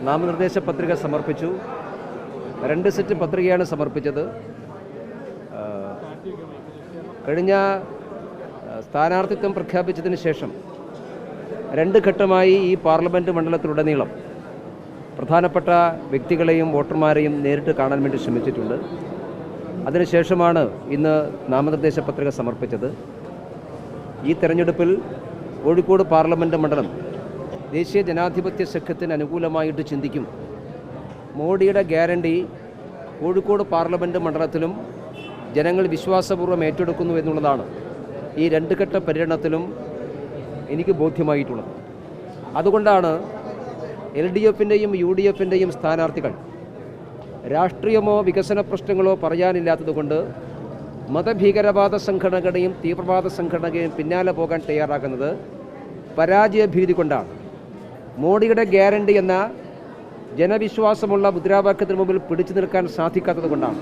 നാമനിർദ്ദേശ പത്രിക സമർപ്പിച്ചു. 2 സെറ്റ് പത്രികയാണ് സമർപ്പിച്ചത്. കഴിഞ്ഞ സ്ഥാനാർത്ഥിത്വം പ്രഖ്യാപിച്ചതിന് ശേഷം 2 ഘട്ടമായി ഈ പാർലമെൻറ്റ് മണ്ഡലത്തിലുടനീളം പ്രധാനപ്പെട്ട വ്യക്തികളെയും വോട്ടർമാരെയും നേരിട്ട് കാണാൻ വേണ്ടി ശ്രമിച്ചിട്ടുണ്ട്. അതിനുശേഷമാണ് ഇന്ന് നാമനിർദ്ദേശ പത്രിക സമർപ്പിച്ചത്. ഈ തെരഞ്ഞെടുപ്പിൽ കോഴിക്കോട് പാർലമെൻറ്റ് മണ്ഡലം ദേശീയ ജനാധിപത്യ സഖ്യത്തിന് അനുകൂലമായിട്ട് ചിന്തിക്കും. മോഡിയുടെ ഗ്യാരണ്ടി കോഴിക്കോട് പാർലമെൻറ്റ് മണ്ഡലത്തിലും ജനങ്ങൾ വിശ്വാസപൂർവ്വം ഏറ്റെടുക്കുന്നു എന്നുള്ളതാണ് ഈ 2 ഘട്ട പര്യടനത്തിലും എനിക്ക് ബോധ്യമായിട്ടുള്ളത്. അതുകൊണ്ടാണ് LDFിൻ്റെയും UDFിൻ്റെയും സ്ഥാനാർത്ഥികൾ രാഷ്ട്രീയമോ വികസന പ്രശ്നങ്ങളോ പറയാനില്ലാത്തതുകൊണ്ട് മതഭീകരവാദ സംഘടനകളുടെയും തീവ്രവാദ സംഘടനകളെയും പിന്നാലെ പോകാൻ തയ്യാറാക്കുന്നത് പരാജയഭീതി കൊണ്ടാണ്. മോഡിയുടെ ഗ്യാരണ്ടി എന്ന ജനവിശ്വാസമുള്ള മുദ്രാവാക്യത്തിന് മുമ്പിൽ പിടിച്ചു നിൽക്കാൻ സാധിക്കാത്തത് കൊണ്ടാണ്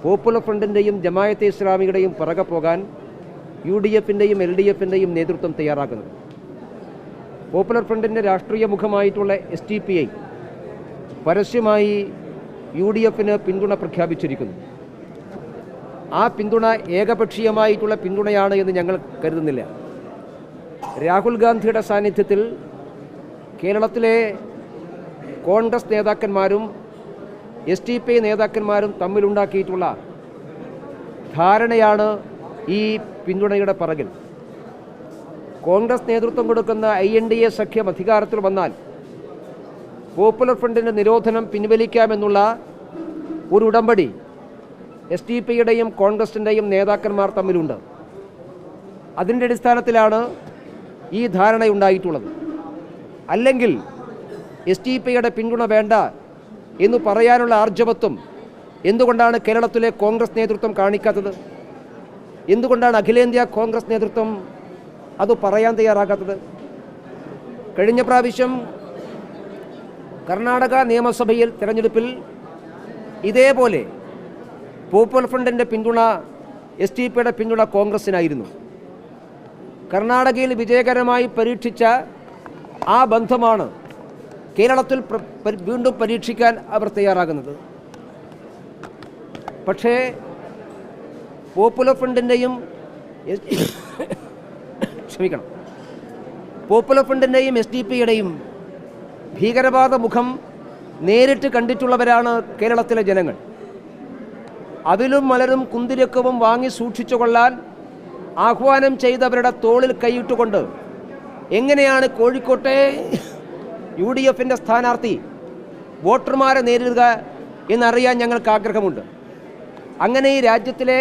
പോപ്പുലർ ഫ്രണ്ടിൻ്റെയും ജമായത്തെ ഇസ്ലാമിയുടെയും പുറകെ പോകാൻ UDFിൻ്റെയും LDFിൻ്റെയും നേതൃത്വം തയ്യാറാക്കുന്നത്. പോപ്പുലർ ഫ്രണ്ടിൻ്റെ രാഷ്ട്രീയ മുഖമായിട്ടുള്ള SDPI പരസ്യമായി UDFിന് പിന്തുണ പ്രഖ്യാപിച്ചിരിക്കുന്നു. ആ പിന്തുണ ഏകപക്ഷീയമായിട്ടുള്ള പിന്തുണയാണ് എന്ന് ഞങ്ങൾ കരുതുന്നില്ല. രാഹുൽ ഗാന്ധിയുടെ സാന്നിധ്യത്തിൽ കേരളത്തിലെ കോൺഗ്രസ് നേതാക്കന്മാരും SDPI നേതാക്കന്മാരും തമ്മിലുണ്ടാക്കിയിട്ടുള്ള ധാരണയാണ് ഈ പിന്തുണയുടെ പിറകിൽ. കോൺഗ്രസ് നേതൃത്വം കൊടുക്കുന്ന INDA സഖ്യം അധികാരത്തിൽ വന്നാൽ പോപ്പുലർ ഫ്രണ്ടിൻ്റെ നിരോധനം പിൻവലിക്കാമെന്നുള്ള ഒരു ഉടമ്പടി SDPIയുടെയും കോൺഗ്രസിൻ്റെയും നേതാക്കന്മാർ തമ്മിലുണ്ട്. അതിൻ്റെ അടിസ്ഥാനത്തിലാണ് ഈ ധാരണയുണ്ടായിട്ടുള്ളത്. അല്ലെങ്കിൽ SDPIയുടെ പിന്തുണ വേണ്ട എന്ന് പറയാനുള്ള ആർജവത്വം എന്തുകൊണ്ടാണ് കേരളത്തിലെ കോൺഗ്രസ് നേതൃത്വം കാണിക്കാത്തത്? എന്തുകൊണ്ടാണ് അഖിലേന്ത്യാ കോൺഗ്രസ് നേതൃത്വം അത് പറയാൻ തയ്യാറാകാത്തത്? കഴിഞ്ഞ പ്രാവശ്യം കർണാടക നിയമസഭയിൽ തിരഞ്ഞെടുപ്പിൽ ഇതേപോലെ പോപ്പുലർ ഫ്രണ്ടിൻ്റെ പിന്തുണ SDPIയുടെ പിന്തുണ കോൺഗ്രസിനായിരുന്നു. കർണാടകയിൽ വിജയകരമായി പരീക്ഷിച്ച ആ ബന്ധമാണ് കേരളത്തിൽ വീണ്ടും പരീക്ഷിക്കാൻ അവർ തയ്യാറാകുന്നത്. പക്ഷേ പോപ്പുലർ ഫ്രണ്ടിൻ്റെയും പോപ്പുലർ ഫ്രണ്ടിൻ്റെയും SDPIയുടെയും ഭീകരവാദ മുഖം നേരിട്ട് കണ്ടിട്ടുള്ളവരാണ് കേരളത്തിലെ ജനങ്ങൾ. അതിലും മലരും കുന്തിരക്കവും വാങ്ങി സൂക്ഷിച്ചു കൊള്ളാൻ ആഹ്വാനം ചെയ്തവരുടെ തോളിൽ കൈയിട്ടുകൊണ്ട് എങ്ങനെയാണ് കോഴിക്കോട്ടെ UDFിൻ്റെ സ്ഥാനാർത്ഥി വോട്ടർമാരെ നേരിടുക എന്നറിയാൻ ഞങ്ങൾക്ക് ആഗ്രഹമുണ്ട്. അങ്ങനെ ഈ രാജ്യത്തിലെ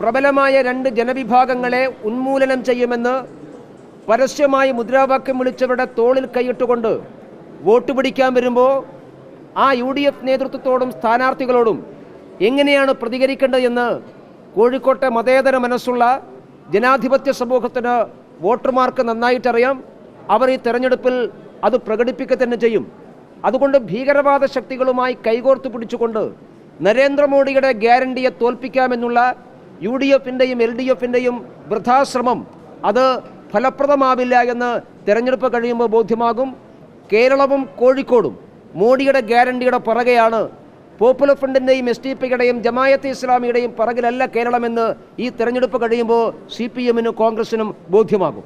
പ്രബലമായ 2 ജനവിഭാഗങ്ങളെ ഉന്മൂലനം ചെയ്യുമെന്ന് പരസ്യമായി മുദ്രാവാക്യം വിളിച്ചവരുടെ തോളിൽ കൈയിട്ടുകൊണ്ട് വോട്ട് പിടിക്കാൻ വരുമ്പോൾ ആ UDF നേതൃത്വത്തോടും സ്ഥാനാർത്ഥികളോടും എങ്ങനെയാണ് പ്രതികരിക്കേണ്ടതെന്ന് കോഴിക്കോട്ടെ മതേതര മനസ്സുള്ള ജനാധിപത്യ സമൂഹത്തിന് വോട്ടർമാർക്ക് നന്നായിട്ടറിയാം. അവർ ഈ തെരഞ്ഞെടുപ്പിൽ അത് പ്രകടിപ്പിക്കുക തന്നെ ചെയ്യും. അതുകൊണ്ട് ഭീകരവാദ ശക്തികളുമായി കൈകോർത്ത് പിടിച്ചുകൊണ്ട് നരേന്ദ്രമോദിയുടെ ഗ്യാരണ്ടിയെ തോൽപ്പിക്കാമെന്നുള്ള UDFിൻ്റെയും LDFിൻ്റെയും വൃഥാശ്രമം അത് ഫലപ്രദമാവില്ല എന്ന് തെരഞ്ഞെടുപ്പ് കഴിയുമ്പോൾ ബോധ്യമാകും. കേരളവും കോഴിക്കോടും മോഡിയുടെ ഗ്യാരണ്ടിയുടെ പുറകെയാണ്. പോപ്പുലർ ഫ്രണ്ടിൻ്റെയും SDPIയുടെയും ജമായത്തെ ഇസ്ലാമിയുടെയും പുറകിലല്ല കേരളമെന്ന് ഈ തെരഞ്ഞെടുപ്പ് കഴിയുമ്പോൾ CPMനും കോൺഗ്രസിനും ബോധ്യമാകും.